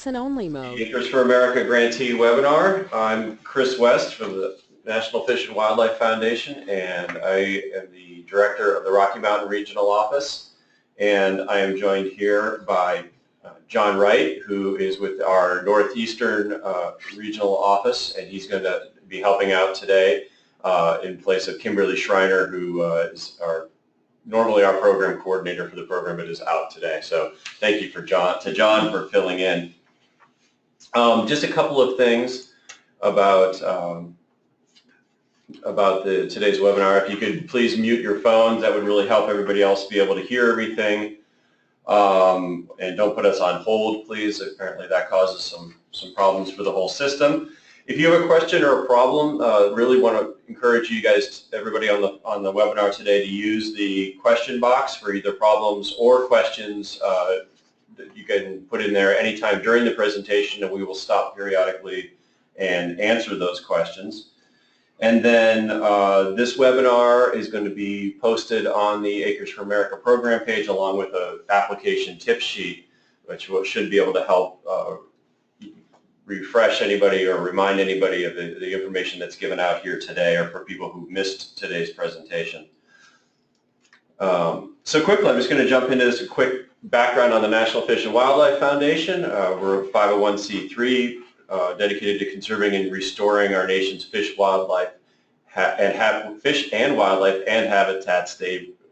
listen-only mode. The Acres for America grantee webinar. I'm Chris West from the National Fish and Wildlife Foundation, and I am the director of the Rocky Mountain Regional Office. And I am joined here by John Wright, who is with our Northeastern Regional Office, and he's going to be helping out today in place of Kimberly Schreiner, who is normally our program coordinator for the program, but is out today. So thank you to John for filling in. Just a couple of things about today's webinar. If you could please mute your phones, that would really help everybody else be able to hear everything. And don't put us on hold, please. Apparently that causes some problems for the whole system. If you have a question or a problem, really want to encourage you guys, everybody on the webinar today, to use the question box for either problems or questions that you can put in there anytime during the presentation, and we will stop periodically and answer those questions. And then this webinar is going to be posted on the Acres for America program page along with an application tip sheet, which should be able to help refresh anybody or remind anybody of the information that's given out here today, or for people who missed today's presentation. So quickly, I'm just going to jump into this, a quick background on the National Fish and Wildlife Foundation. We're a 501c3 dedicated to conserving and restoring our nation's fish, wildlife, fish and wildlife and habitats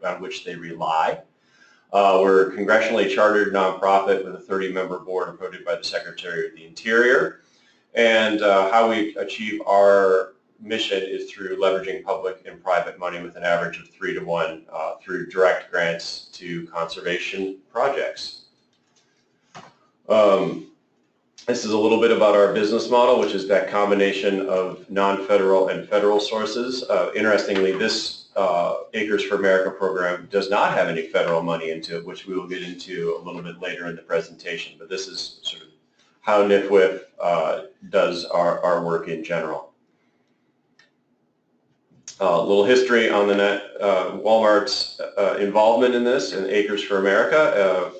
on which they rely. We're a congressionally chartered nonprofit with a 30-member board appointed by the Secretary of the Interior. And how we achieve our mission is through leveraging public and private money with an average of 3 to 1 through direct grants to conservation projects. This is a little bit about our business model, which is that combination of non-federal and federal sources. Interestingly, this Acres for America program does not have any federal money into it, which we will get into a little bit later in the presentation. But this is sort of how NFWF does our work in general. A little history on the Walmart's involvement in this, and Acres for America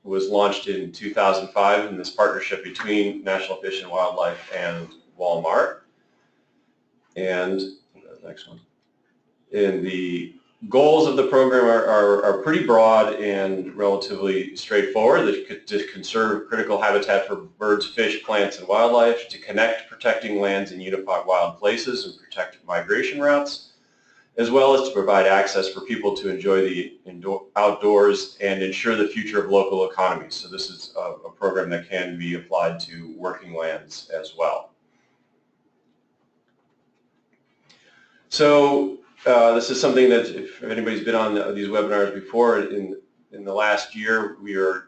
was launched in 2005 in this partnership between National Fish and Wildlife and Walmart. And next one. And the goals of the program are pretty broad and relatively straightforward. To conserve critical habitat for birds, fish, plants, and wildlife, to connect protecting lands and unify wild places and protect migration routes, as well as to provide access for people to enjoy the outdoors and ensure the future of local economies. So this is a program that can be applied to working lands as well. So this is something that, if anybody's been on these webinars before, in the last year, we are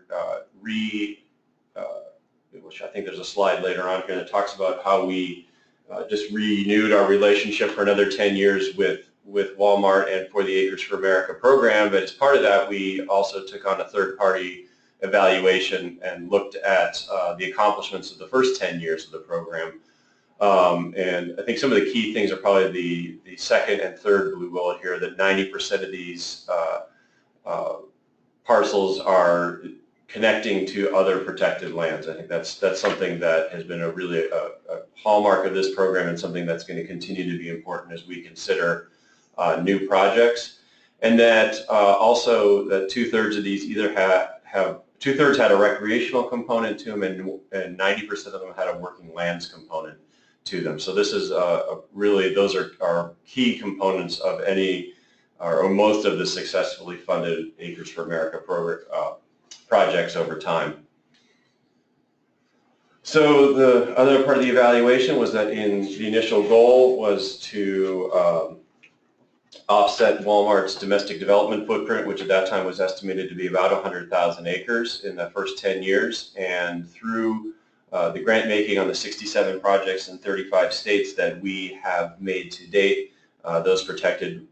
which I think there's a slide later on here that talks about how we just renewed our relationship for another 10 years with Walmart and for the Acres for America program. But as part of that, we also took on a third-party evaluation and looked at the accomplishments of the first 10 years of the program. And I think some of the key things are probably the second and third blue bullet here, that 90% of these parcels are connecting to other protected lands. I think that's something that has been really a hallmark of this program, and something that's going to continue to be important as we consider new projects. And that also that 2/3 of these either two-thirds had a recreational component to them, and 90% of them had a working lands component to them. So this is really, those are key components of any or most of the successfully funded Acres for America projects over time. So the other part of the evaluation was that the initial goal was to offset Walmart's domestic development footprint, which at that time was estimated to be about 100,000 acres in the first 10 years. And through the grant making on the 67 projects in 35 states that we have made to date, those protected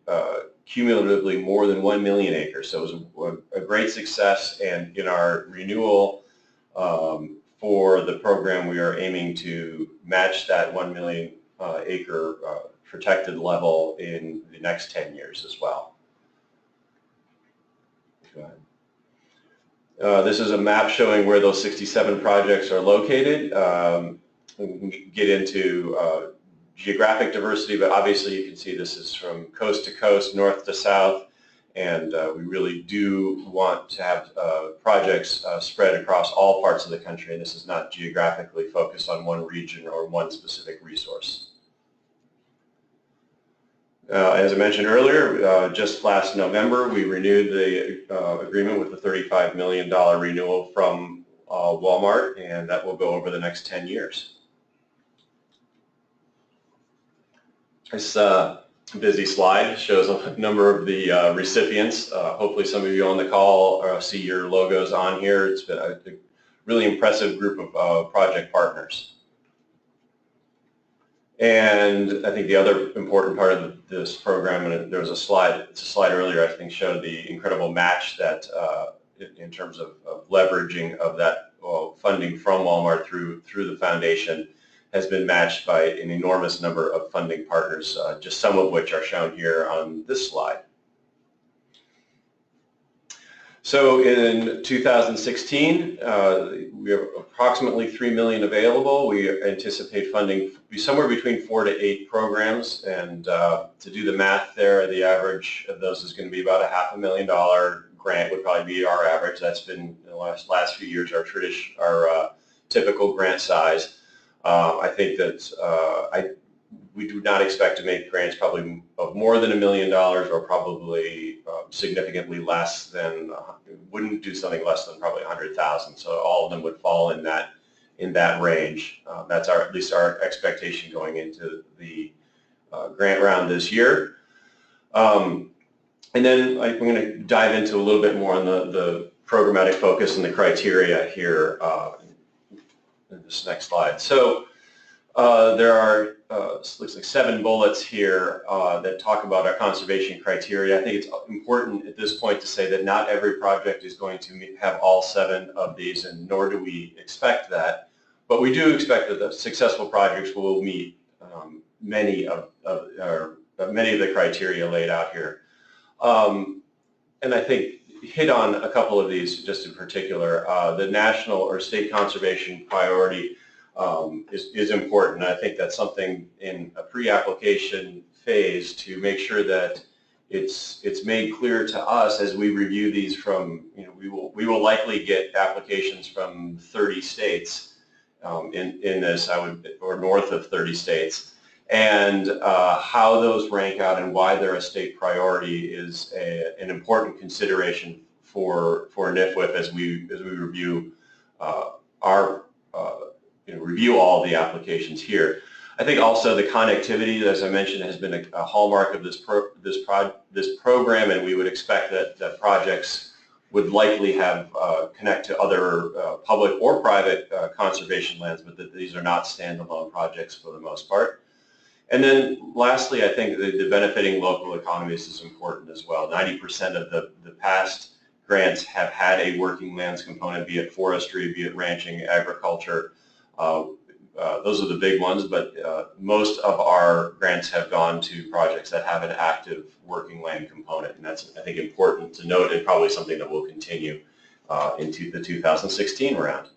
cumulatively more than 1 million acres. So it was a great success, and in our renewal for the program, we are aiming to match that 1 million acre protected level in the next 10 years as well. Go ahead. This is a map showing where those 67 projects are located. We can get into geographic diversity, but obviously you can see this is from coast to coast, north to south, and we really do want to have projects spread across all parts of the country, and this is not geographically focused on one region or one specific resource. As I mentioned earlier, just last November, we renewed the agreement with the $35 million renewal from Walmart, and that will go over the next 10 years. This busy slide shows a number of the recipients. Hopefully some of you on the call see your logos on here. It's been a really impressive group of project partners. And I think the other important part of this program, and there was a slide earlier I think showed the incredible match that in terms of leveraging of that funding from Walmart through the foundation has been matched by an enormous number of funding partners, just some of which are shown here on this slide. So in 2016, we have approximately $3 million available. We anticipate funding somewhere between 4 to 8 programs, and to do the math there, the average of those is going to be about a $500,000 grant would probably be our average. That's been in the last few years our typical grant size. I think that we do not expect to make grants probably of more than $1 million, or probably significantly less than, wouldn't do something less than probably 100,000. So all of them would fall in that range. That's at least our expectation going into the grant round this year. And then I'm going to dive into a little bit more on the programmatic focus and the criteria here in this next slide. So there are looks like 7 bullets here that talk about our conservation criteria. I think it's important at this point to say that not every project is going to have all 7 of these, and nor do we expect that. But we do expect that the successful projects will meet many of the criteria laid out here. And I think hit on a couple of these just in particular. The national or state conservation priority is important. I think that's something in a pre-application phase to make sure that it's made clear to us as we review these from, we will likely get applications from 30 states in this, or north of 30 states. And how those rank out and why they're a state priority is an important consideration for NFWF as we review review all of the applications here. I think also the connectivity, as I mentioned, has been a hallmark of this program, and we would expect that projects would likely have connect to other public or private conservation lands, but that these are not standalone projects for the most part. And then lastly, I think the benefiting local economies is important as well. 90% of the past grants have had a working lands component, be it forestry, be it ranching, agriculture. Those are the big ones, but most of our grants have gone to projects that have an active working land component, and that's, I think, important to note, and probably something that will continue into the 2016 round.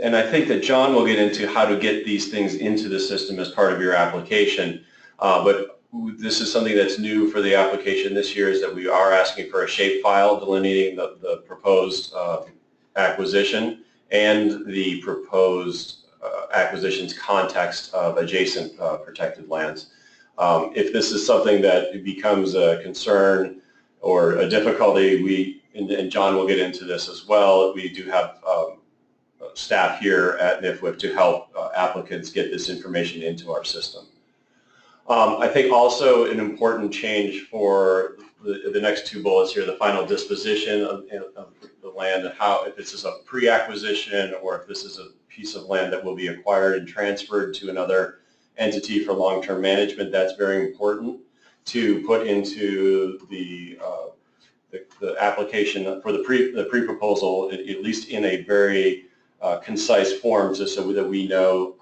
And I think that John will get into how to get these things into the system as part of your application, but this is something that's new for the application this year, is that we are asking for a shapefile delineating the proposed acquisition and the proposed acquisition's context of adjacent protected lands. If this is something that becomes a concern or a difficulty, and John will get into this as well, we do have staff here at NFWF to help applicants get this information into our system. I think also an important change for the next 2 bullets here, the final disposition of the land, and how, if this is a pre-acquisition or if this is a piece of land that will be acquired and transferred to another entity for long-term management, that's very important to put into the application for the pre-proposal, at least in a very concise form, just so that we know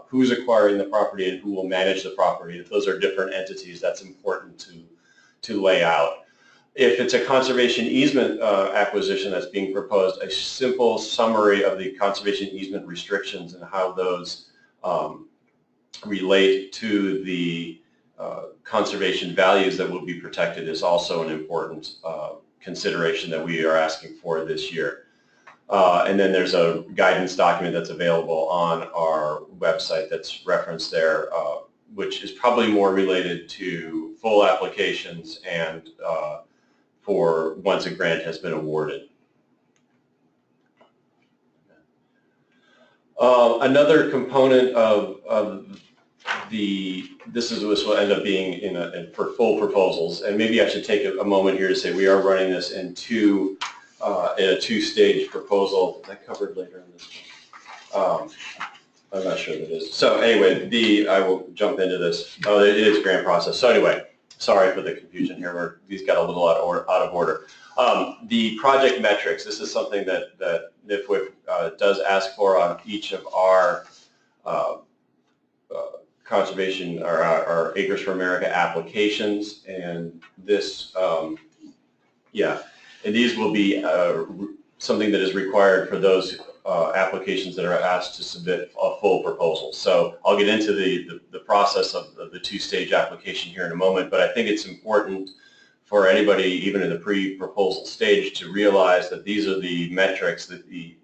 who's acquiring the property and who will manage the property. If those are different entities, that's important to lay out. If it's a conservation easement acquisition that's being proposed, a simple summary of the conservation easement restrictions and how those relate to the conservation values that will be protected is also an important consideration that we are asking for this year. And then there's a guidance document that's available on our website that's referenced there, which is probably more related to full applications and for once a grant has been awarded. Another component of this will end up being for full proposals, and maybe I should take a moment here to say we are running this in a two-stage proposal. Is that covered later in this one? I'm not sure that it is. So anyway, I will jump into this. Oh, it is grant process. So anyway, sorry for the confusion here. These got a little out of order. The project metrics, this is something that NFWF does ask for on each of our conservation or our Acres for America applications, and this, and these will be something that is required for those applications that are asked to submit a full proposal. So I'll get into the process of the two-stage application here in a moment, but I think it's important for anybody, even in the pre-proposal stage, to realize that these are the metrics, the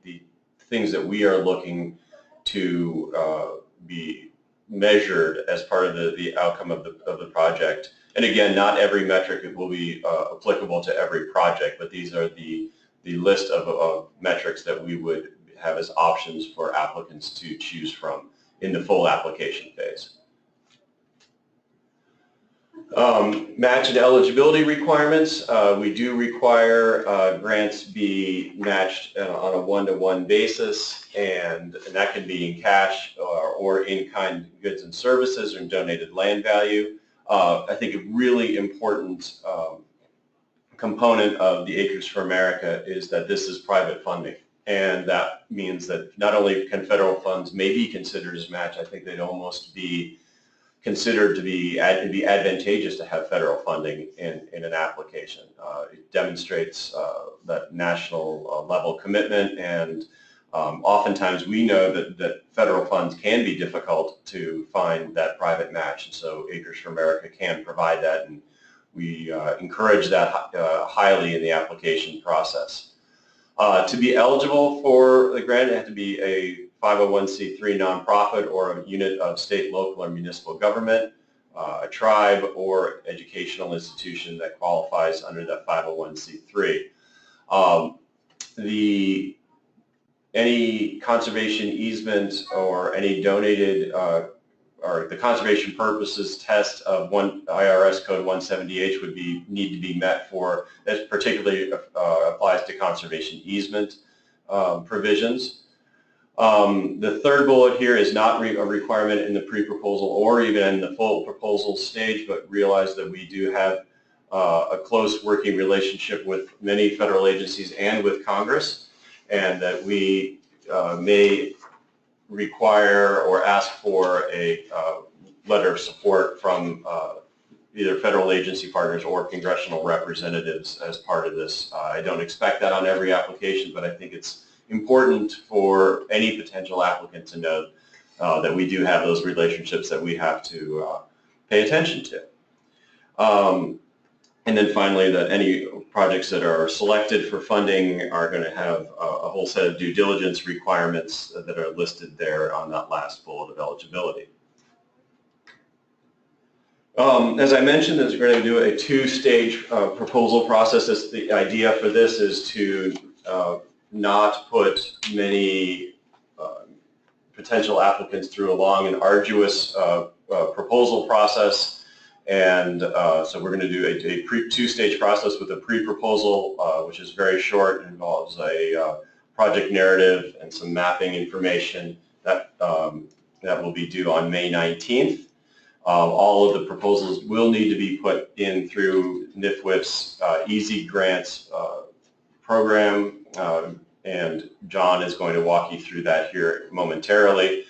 things that we are looking to be measured as part of the outcome of the project. And again, not every metric will be applicable to every project, but these are the list of metrics that we would have as options for applicants to choose from in the full application phase. Match and eligibility requirements. We do require grants be matched on a one-to-one basis, and that can be in cash or in-kind goods and services or in donated land value. I think a really important component of the Acres for America is that this is private funding, and that means that not only can federal funds may be considered as match, I think they'd almost be considered to be advantageous to have federal funding in an application. It demonstrates that national level commitment, and oftentimes we know that federal funds can be difficult to find that private match, and so Acres for America can provide that, and we encourage that highly in the application process. To be eligible for the grant, it has to be a 501c3 nonprofit or a unit of state, local, or municipal government, a tribe, or educational institution that qualifies under that 501c3. Any conservation easement or any donated or the conservation purposes test of IRS code 170H would need to be met for, that particularly applies to conservation easement provisions. The third bullet here is not a requirement in the pre-proposal or even in the full proposal stage, but realize that we do have a close working relationship with many federal agencies and with Congress, and that we may require or ask for a letter of support from either federal agency partners or congressional representatives as part of this. I don't expect that on every application, but I think it's important for any potential applicant to know that we do have those relationships that we have to pay attention to. And then finally, that any projects that are selected for funding are going to have a whole set of due diligence requirements that are listed there on that last bullet of eligibility. As I mentioned, we're going to do a two-stage proposal process. The idea for this is to not put many potential applicants through a long and arduous proposal process. And so we're going to do a two-stage process with a pre-proposal, which is very short and involves a project narrative and some mapping information that will be due on May 19th. All of the proposals will need to be put in through NFWF's Easy Grants program, and John is going to walk you through that here momentarily.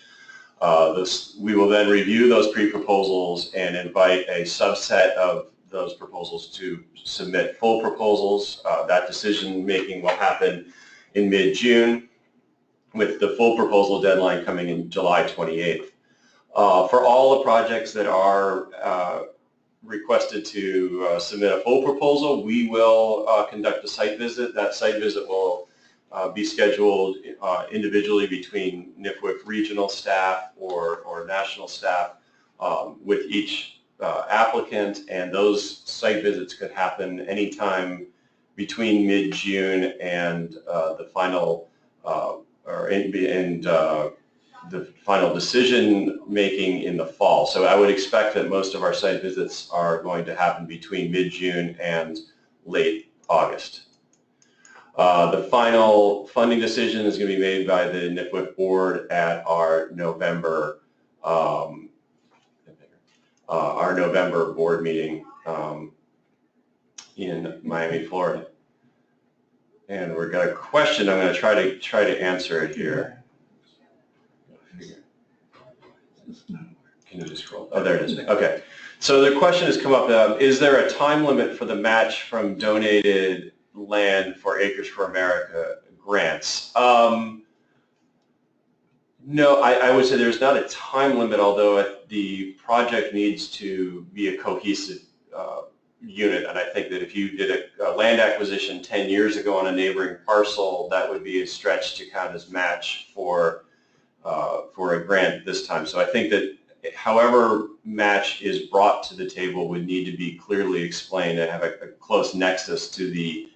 We will then review those pre-proposals and invite a subset of those proposals to submit full proposals. That decision making will happen in mid-June, with the full proposal deadline coming in July 28th. For all the projects that are requested to submit a full proposal, we will conduct a site visit. That site visit will be scheduled individually between NFWF regional staff or national staff with each applicant, and those site visits could happen anytime between mid-June and the final the final decision making in the fall. So I would expect that most of our site visits are going to happen between mid-June and late August. The final funding decision is going to be made by the NFWF board at our November board meeting in Miami, Florida. And we've got a question. I'm going to try to answer it here. Can you just scroll? Oh, there it is. Okay. So the question has come up, is there a time limit for the match from donated land for Acres for America grants? No, I would say there's not a time limit, although the project needs to be a cohesive unit. And I think that if you did a land acquisition 10 years ago on a neighboring parcel, that would be a stretch to count as match for a grant this time. So I think that however match is brought to the table would need to be clearly explained and have a close nexus to the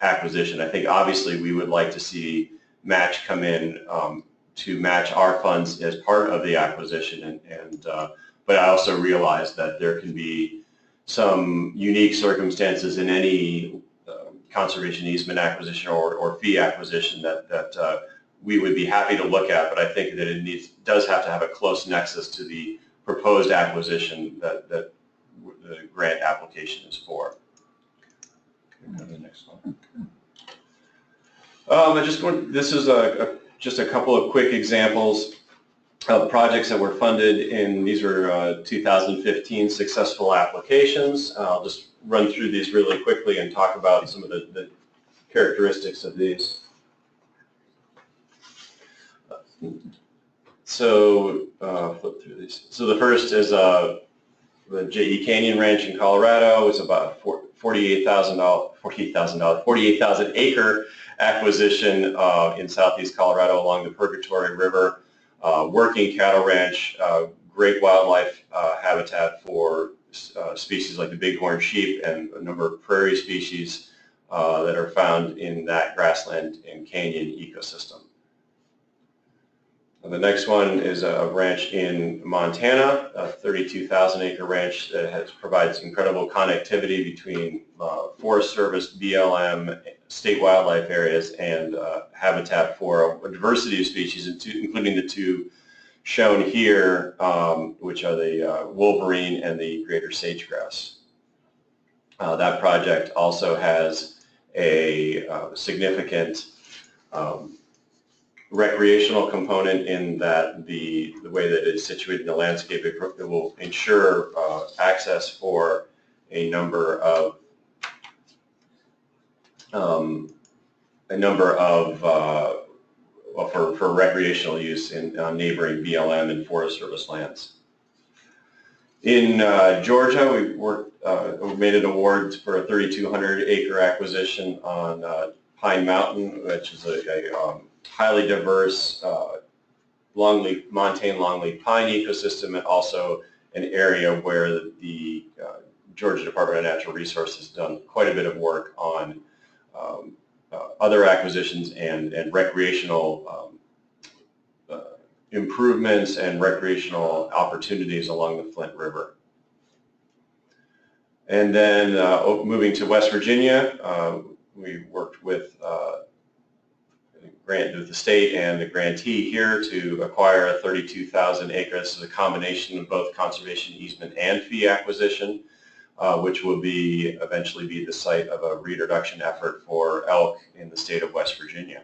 acquisition. I think obviously we would like to see match come in to match our funds as part of the acquisition, but I also realize that there can be some unique circumstances in any conservation easement acquisition or fee acquisition that we would be happy to look at, but I think that it does have to have a close nexus to the proposed acquisition that the grant application is for. Go to the next one. This is just a couple of quick examples of projects that were funded these are 2015 successful applications. I'll just run through these really quickly and talk about some of the characteristics of these. So flip through these. So the first is the J.E. Canyon Ranch in Colorado. It's about 48,000 acre acquisition in southeast Colorado along the Purgatory River. Working cattle ranch, great wildlife habitat for species like the bighorn sheep and a number of prairie species that are found in that grassland and canyon ecosystem. The next one is a ranch in Montana, a 32,000 acre ranch that provides incredible connectivity between Forest Service, BLM, state wildlife areas, and habitat for a diversity of species, including the two shown here, which are the wolverine and the greater sage-grouse. That project also has a significant recreational component in that the way that it is situated in the landscape, it will ensure access for a number of for recreational use in neighboring BLM and Forest Service lands. In Georgia, we made an award for a 3,200 acre acquisition on Pine Mountain, which is a highly diverse montane longleaf pine ecosystem, and also an area where the Georgia Department of Natural Resources has done quite a bit of work on other acquisitions and recreational improvements and recreational opportunities along the Flint River. And then moving to West Virginia, we worked with the state and the grantee here to acquire a 32,000 acre. This is a combination of both conservation easement and fee acquisition, which will eventually be the site of a reintroduction effort for elk in the state of West Virginia.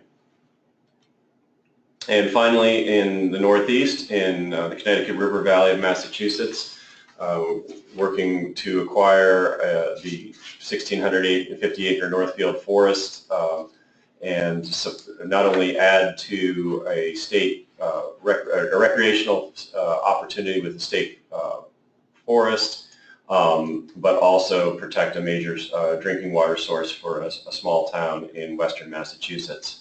And finally, in the Northeast, in the Connecticut River Valley of Massachusetts, working to acquire the 1,650-acre Northfield Forest and not only add to a state a recreational opportunity with the state forest, but also protect a major drinking water source for a small town in western Massachusetts.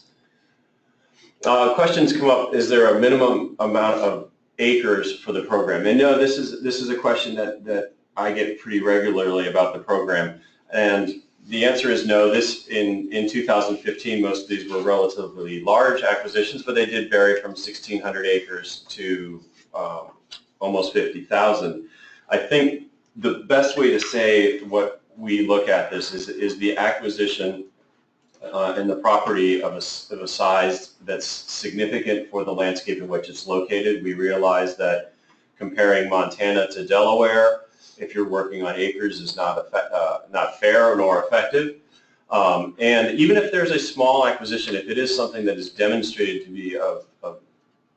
Questions come up, is there a minimum amount of acres for the program? And no, this is a question that I get pretty regularly about the program. And the answer is no. This in 2015, most of these were relatively large acquisitions, but they did vary from 1,600 acres to almost 50,000. I think the best way to say what we look at this is the acquisition and the property of a size that's significant for the landscape in which it's located. We realize that comparing Montana to Delaware, if you're working on acres, is not fair nor effective. And even if there's a small acquisition, if it is something that is demonstrated to be of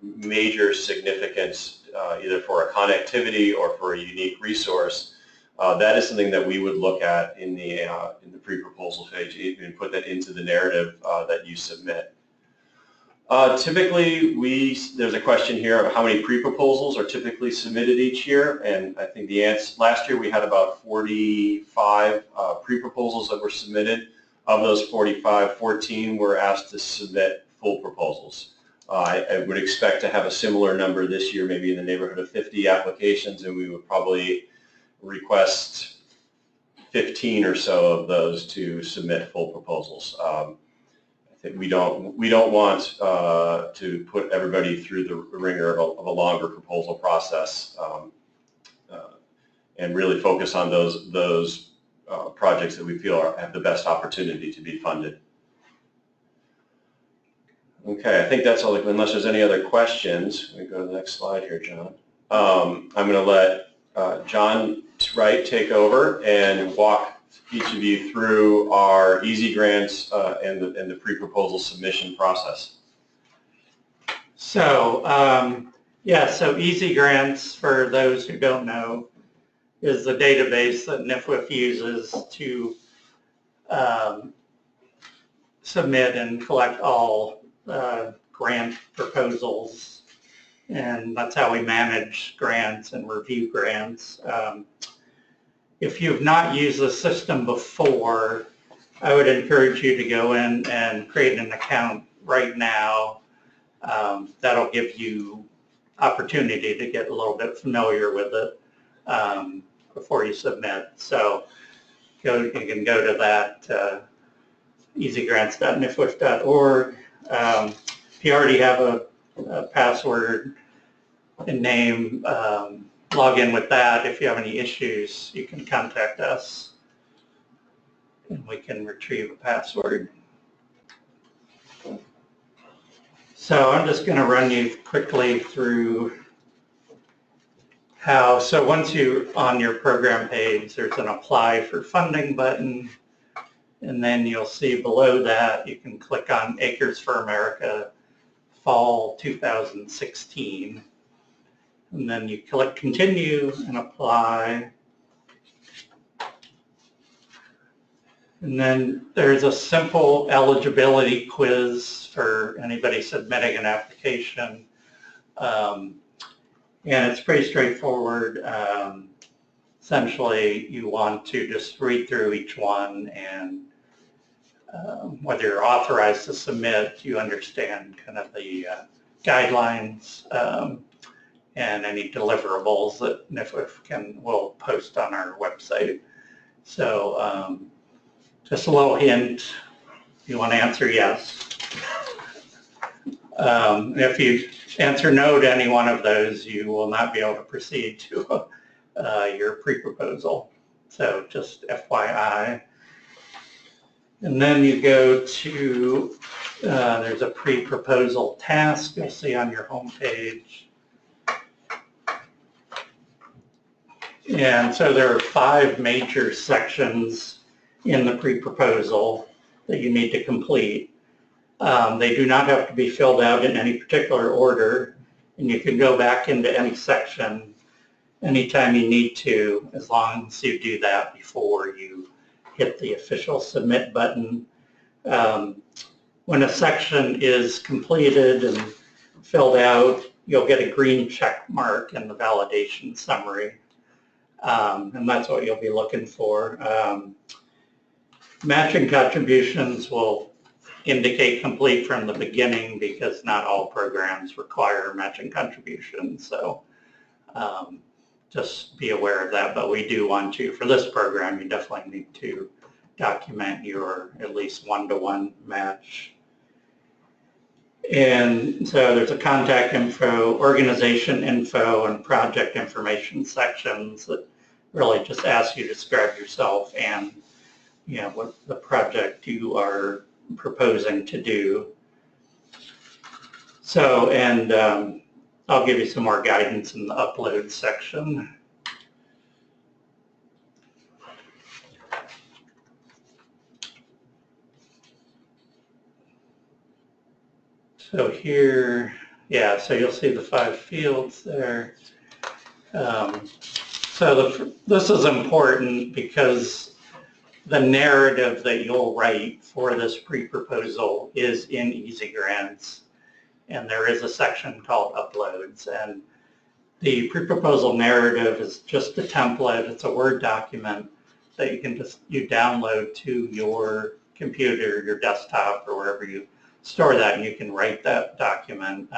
major significance, either for a connectivity or for a unique resource, that is something that we would look at in the pre-proposal phase and put that into the narrative that you submit. Typically, there's a question here of how many pre-proposals are typically submitted each year, and I think the answer, last year we had about 45 pre-proposals that were submitted. Of those 45, 14 were asked to submit full proposals. I would expect to have a similar number this year, maybe in the neighborhood of 50 applications, and we would probably request 15 or so of those to submit full proposals. I think we don't want to put everybody through the ringer of a longer proposal process, and really focus on those projects that we feel have the best opportunity to be funded. Okay, I think that's all. Unless there's any other questions, we go to the next slide here, John. I'm going to let John Wright take over and walk each of you through our easy grants and the pre-proposal submission process. So so easy grants, for those who don't know, is the database that NFWF uses to submit and collect all grant proposals, and that's how we manage grants and review grants. If you've not used the system before, I would encourage you to go in and create an account right now. That'll give you opportunity to get a little bit familiar with it before you submit. So you can go to that easygrants.nfwf.org. If you already have a password and name, log in with that. If you have any issues, you can contact us and we can retrieve a password. So I'm just going to run you quickly through how. So once you're on your program page, there's an apply for funding button, and then you'll see below that you can click on Acres for America Fall 2016. And then you click continue and apply. And then there's a simple eligibility quiz for anybody submitting an application. And it's pretty straightforward. Essentially, you want to just read through each one, and whether you're authorized to submit, you understand kind of the guidelines and any deliverables that NFWF will post on our website. So just a little hint, you want to answer yes. If you answer no to any one of those, you will not be able to proceed to your pre-proposal. So just FYI. And then you go to, there's a pre-proposal task you'll see on your home page. And so there are 5 major sections in the pre-proposal that you need to complete. They do not have to be filled out in any particular order, and you can go back into any section anytime you need to, as long as you do that before you hit the official submit button. When a section is completed and filled out, you'll get a green check mark in the validation summary. And that's what you'll be looking for. Matching contributions will indicate complete from the beginning because not all programs require matching contributions. So just be aware of that. But we do want to, for this program, you definitely need to document your at least one-to-one match. And so there's a contact info, organization info, and project information sections that really just ask you to describe yourself and what the project you are proposing to do. So, and I'll give you some more guidance in the upload section. So here, yeah, so you'll see the 5 fields there. This is important because the narrative that you'll write for this pre-proposal is in Easy Grants, and there is a section called Uploads. And the pre-proposal narrative is just a template. It's a Word document that you can you download to your computer, your desktop, or wherever you store that, and you can write that document.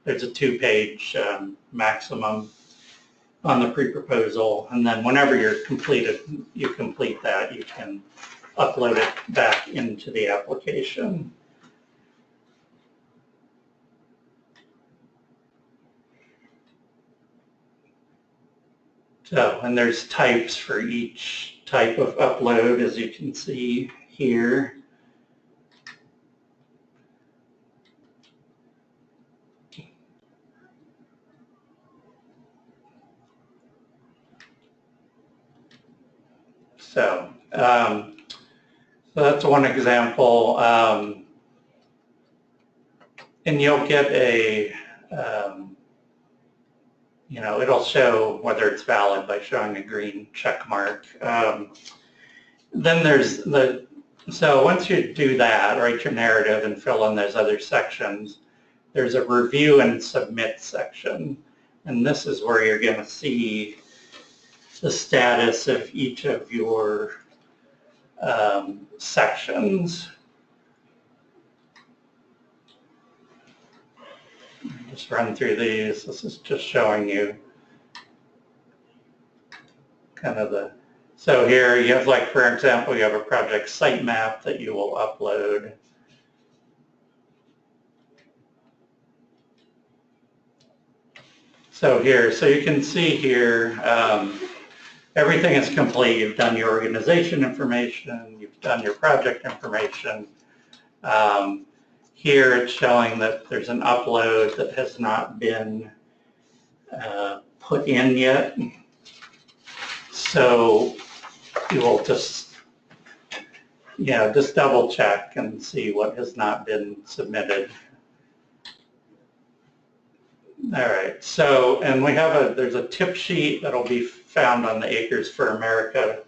There's a 2-page maximum on the pre-proposal, and then whenever you complete that, you can upload it back into the application. So, and there's types for each type of upload, as you can see here. So that's one example, and you'll get a, it'll show whether it's valid by showing a green check mark. Then there's so once you do that, write your narrative and fill in those other sections, there's a review and submit section, and this is where you're going to see the status of each of your sections. Just run through these. This is just showing you kind of so here you have, like, for example, you have a project sitemap that you will upload. So here, so you can see here, everything is complete. You've done your organization information, you've done your project information. Here it's showing that there's an upload that has not been put in yet. So you will just double check and see what has not been submitted. All right, so, and we have there's a tip sheet that'll be found on the Acres for America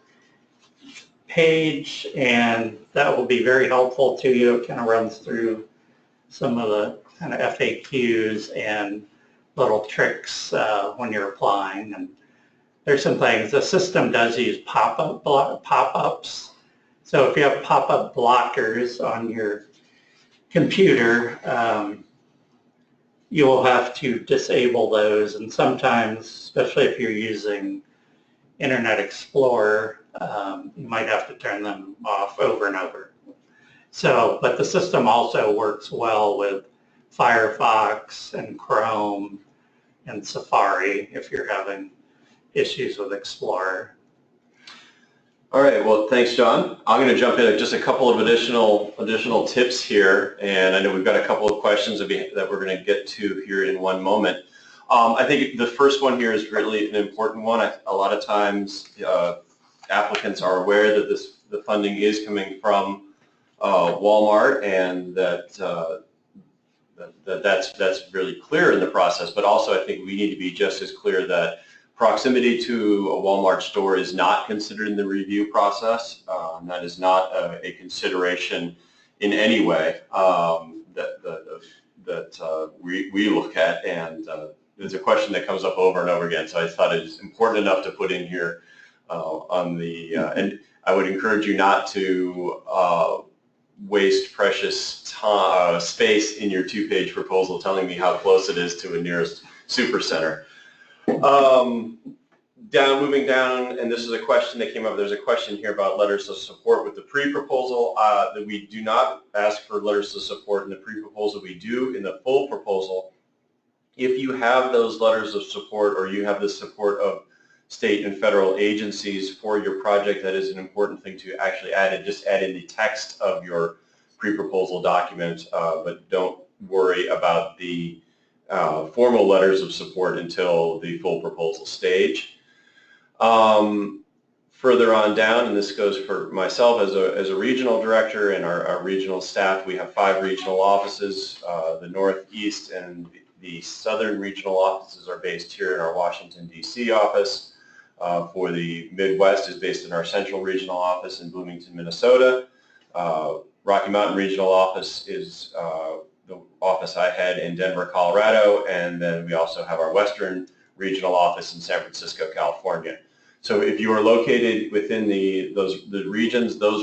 page, and that will be very helpful to you. It kind of runs through some of the kind of FAQs and little tricks when you're applying. And there's some things. The system does use pop-ups. So if you have pop-up blockers on your computer, you will have to disable those, and sometimes, especially if you're using Internet Explorer, you might have to turn them off over and over. So, but the system also works well with Firefox and Chrome and Safari if you're having issues with Explorer. All right, well, thanks, John. I'm going to jump in at just a couple of additional tips here, and I know we've got a couple of questions that we're going to get to here in one moment. I think the first one here is really an important one. A lot of times applicants are aware that the funding is coming from Walmart, and that's really clear in the process, but also I think we need to be just as clear that Proximity to a Walmart store is not considered in the review process. And that is not a consideration in any way that we look at. And there's a question that comes up over and over again, so I thought it was important enough to put in here on the, and I would encourage you not to waste precious time, space in your 2-page proposal telling me how close it is to a nearest supercenter. Moving down, and this is a question that came up, there's a question here about letters of support with the pre-proposal, that we do not ask for letters of support in the pre-proposal, we do in the full proposal. If you have those letters of support or you have the support of state and federal agencies for your project, that is an important thing to actually add, and just add in the text of your pre-proposal document, but don't worry about the formal letters of support until the full proposal stage. Further on down, and this goes for myself as a regional director and our regional staff, we have 5 regional offices. The Northeast and the Southern regional offices are based here in our Washington, D.C. office. For the Midwest is based in our Central Regional Office in Bloomington, Minnesota. Rocky Mountain Regional Office is the office I head in Denver, Colorado, and then we also have our Western Regional Office in San Francisco, California. So if you are located within those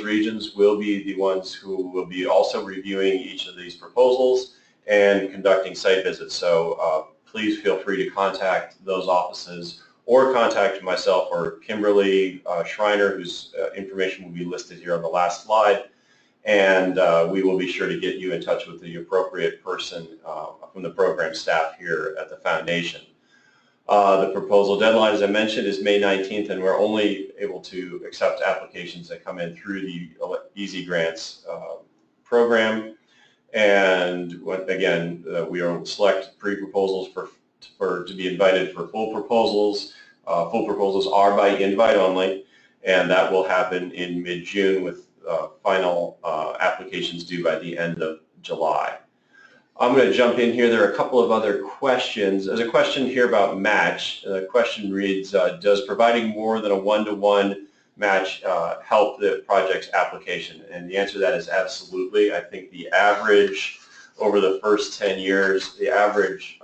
regions will be the ones who will be also reviewing each of these proposals and conducting site visits. So please feel free to contact those offices or contact myself or Kimberly Schreiner, whose information will be listed here on the last slide, and we will be sure to get you in touch with the appropriate person from the program staff here at the foundation. The proposal deadline, as I mentioned, is May 19th, and we're only able to accept applications that come in through the Easy Grants program. And again, we will select pre-proposals to be invited for full proposals. Full proposals are by invite only, and that will happen in mid-June with final applications due by the end of July. I'm going to jump in here. There are a couple of other questions. There's a question here about match. The question reads, does providing more than a one-to-one match help the project's application? And the answer to that is absolutely. I think the average over the first 10 years, the average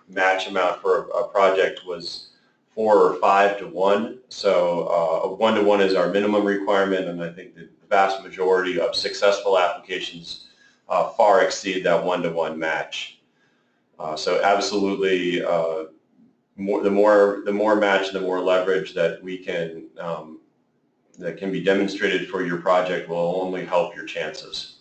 match amount for a project was 4 or 5 to 1. So a 1-to-1 is our minimum requirement, and I think the vast majority of successful applications far exceed that 1-to-1 match. So absolutely, the more match, the more leverage that we can that can be demonstrated for your project will only help your chances.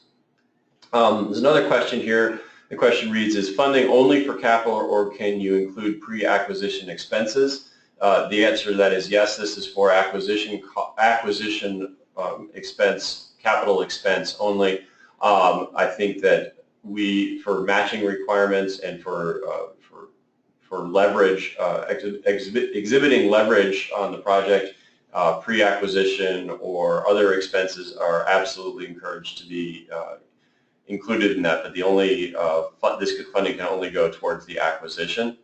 There's another question here. The question reads, is funding only for capital, or can you include pre-acquisition expenses? The answer to that is yes. This is for acquisition expense, capital expense only. I think that for matching requirements and for leverage, exhibiting leverage on the project, pre-acquisition or other expenses are absolutely encouraged to be included in that. But the only this funding can only go towards the acquisition.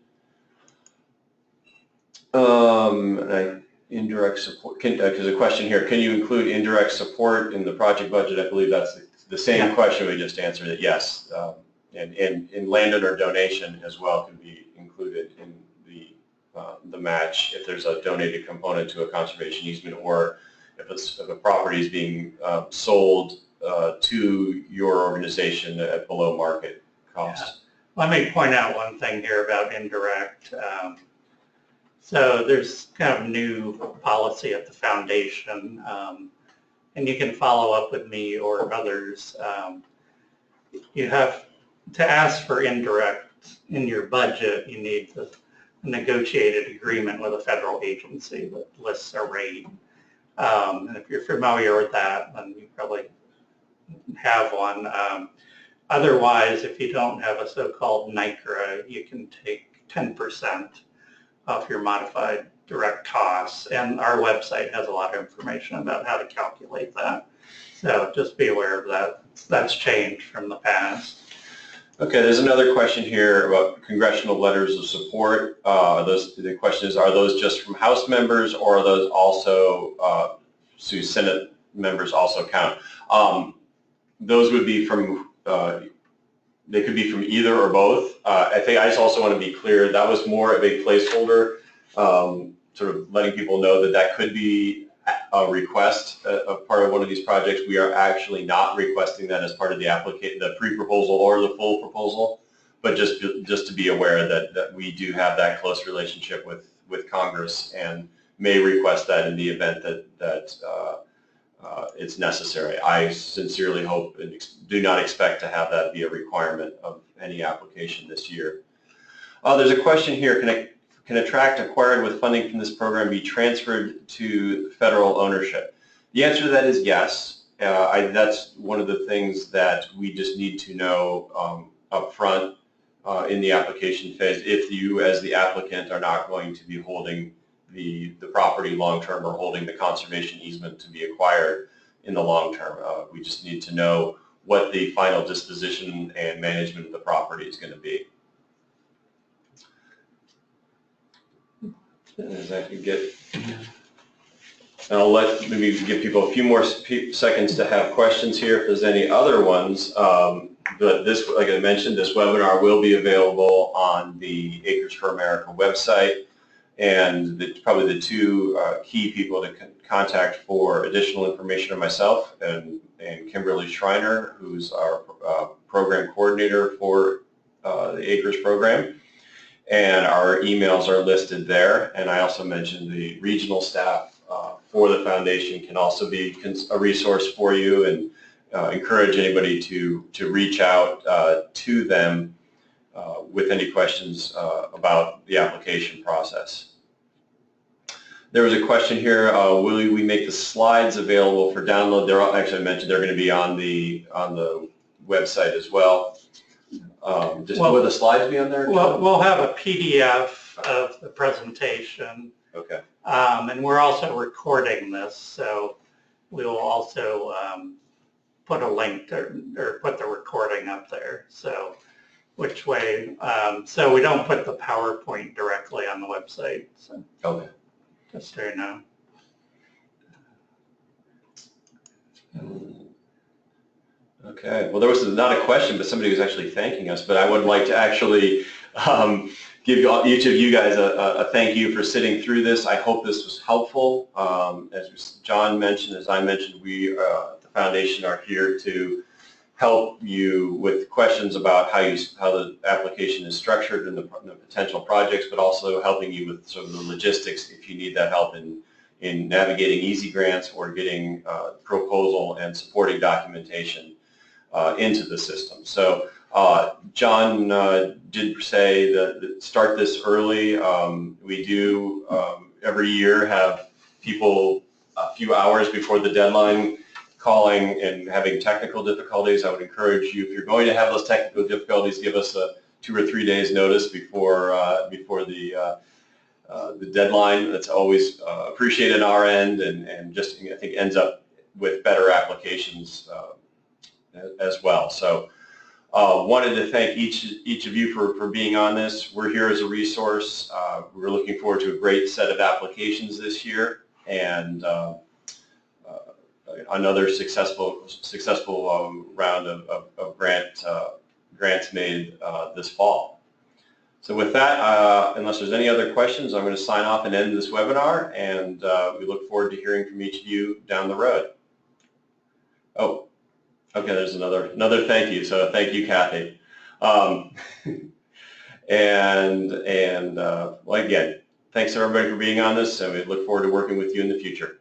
Indirect support. There's a question here. Can you include indirect support in the project budget? I believe that's the same question we just answered. It yes, and landowner donation as well can be included in the match if there's a donated component to a conservation easement, or if a property is being sold to your organization at below market cost. Yeah. Let me point out one thing here about indirect. So there's kind of new policy at the foundation, and you can follow up with me or others. You have to ask for indirect in your budget. You need a negotiated agreement with a federal agency that lists a rate. And if you're familiar with that, then you probably have one. Otherwise, if you don't have a so-called NICRA, you can take 10% off your modified direct costs, and our website has a lot of information about how to calculate that. So just be aware of that. That's changed from the past. Okay, there's another question here about congressional letters of support. The question is, are those just from House members, or are those also, so Senate members also count? Those would be from, they could be from either or both. I think I just also want to be clear, that was more of a placeholder, sort of letting people know that that could be a request, a part of one of these projects. We are actually not requesting that as part of the pre-proposal or the full proposal, but just to be aware that we do have that close relationship with Congress and may request that in the event that it's necessary. I sincerely hope and do not expect to have that be a requirement of any application this year. There's a question here, can a tract acquired with funding from this program be transferred to federal ownership? The answer to that is yes. That's one of the things that we just need to know up front in the application phase, if you as the applicant are not going to be holding the property long term or holding the conservation easement to be acquired in the long term. We just need to know what the final disposition and management of the property is going to be. As I can get, and I'll maybe give people a few more seconds to have questions here if there's any other ones. But this, like I mentioned, this webinar will be available on the Acres for America website, and probably the two key people to contact for additional information are myself and Kimberly Schreiner, who's our program coordinator for the Acres program. And our emails are listed there. And I also mentioned the regional staff for the foundation can also be a resource for you, and encourage anybody to reach out to them with any questions about the application process. There was a question here, will we make the slides available for download? Actually, I mentioned they're going to be on the website as well. Will the slides be on there? We'll have a PDF of the presentation. Okay. And we're also recording this, so we'll also put a link or put the recording up there. So which way, so we don't put the PowerPoint directly on the website. So okay. Just so you know. Okay, well, there was not a question, but somebody was actually thanking us, but I would like to actually give each of you guys a thank you for sitting through this. I hope this was helpful. As John mentioned, as I mentioned, we, the foundation, are here to help you with questions about how the application is structured and the potential projects, but also helping you with sort of the logistics if you need that help in navigating easy grants or getting proposal and supporting documentation into the system. So John did say that start this early. We do every year have people a few hours before the deadline calling and having technical difficulties. I would encourage you, if you're going to have those technical difficulties, give us a 2 or 3 days notice before the deadline. That's always appreciated on our end, and just I think ends up with better applications as well. So wanted to thank each of you for being on this. We're here as a resource. We're looking forward to a great set of applications this year, and another successful round of grants made this fall. So with that, unless there's any other questions, I'm going to sign off and end this webinar, and we look forward to hearing from each of you down the road. Oh, okay, there's another thank you. So thank you, Kathy. Well, again, thanks everybody for being on this, and we look forward to working with you in the future.